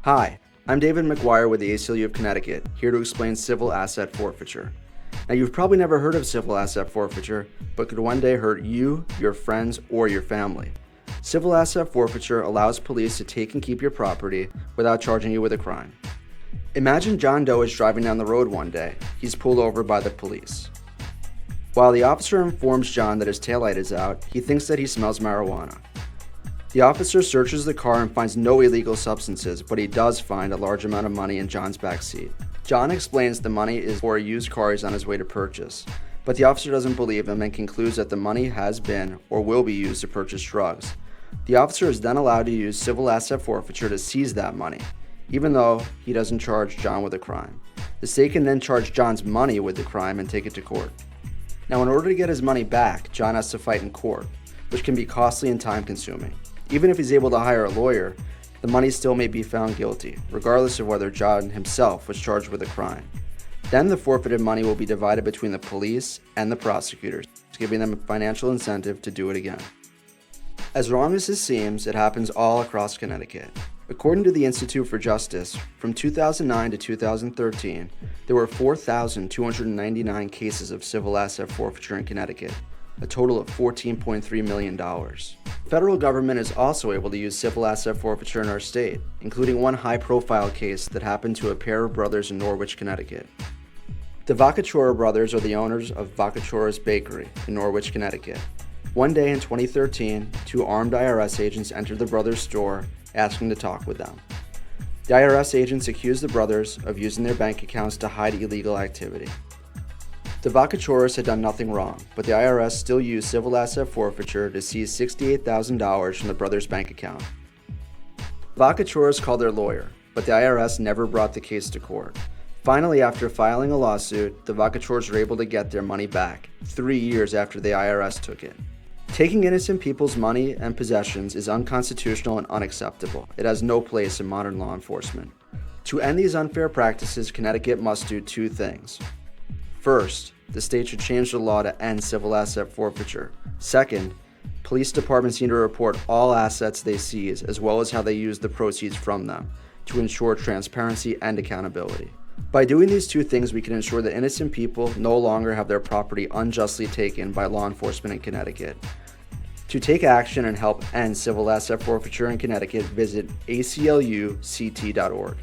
Hi, I'm David McGuire with the ACLU of Connecticut, here to explain civil asset forfeiture. Now, you've probably never heard of civil asset forfeiture, but could one day hurt you, your friends, or your family. Civil asset forfeiture allows police to take and keep your property without charging you with a crime. Imagine John Doe is driving down the road one day. He's pulled over by the police. While the officer informs John that his taillight is out, he thinks that he smells marijuana. The officer searches the car and finds no illegal substances, but he does find a large amount of money in John's back seat. John explains the money is for a used car he's on his way to purchase, but the officer doesn't believe him and concludes that the money has been or will be used to purchase drugs. The officer is then allowed to use civil asset forfeiture to seize that money, even though he doesn't charge John with a crime. The state can then charge John's money with the crime and take it to court. Now, in order to get his money back, John has to fight in court, which can be costly and time-consuming. Even if he's able to hire a lawyer, the money still may be found guilty, regardless of whether John himself was charged with a crime. Then the forfeited money will be divided between the police and the prosecutors, giving them a financial incentive to do it again. As wrong as this seems, it happens all across Connecticut. According to the Institute for Justice, from 2009 to 2013, there were 4,299 cases of civil asset forfeiture in Connecticut, a total of $14.3 million. The federal government is also able to use civil asset forfeiture in our state, including one high-profile case that happened to a pair of brothers in Norwich, Connecticut. The Vacachora brothers are the owners of Vacachora's Bakery in Norwich, Connecticut. One day in 2013, two armed IRS agents entered the brothers' store asking to talk with them. The IRS agents accused the brothers of using their bank accounts to hide illegal activity. The Vacachoras had done nothing wrong, but the IRS still used civil asset forfeiture to seize $68,000 from the brothers' bank account. The Vacachoras called their lawyer, but the IRS never brought the case to court. Finally, after filing a lawsuit, the Vacachoras were able to get their money back, 3 years after the IRS took it. Taking innocent people's money and possessions is unconstitutional and unacceptable. It has no place in modern law enforcement. To end these unfair practices, Connecticut must do two things. First, the state should change the law to end civil asset forfeiture. Second, police departments need to report all assets they seize, as well as how they use the proceeds from them, to ensure transparency and accountability. By doing these two things, we can ensure that innocent people no longer have their property unjustly taken by law enforcement in Connecticut. To take action and help end civil asset forfeiture in Connecticut, visit ACLU-CT.org.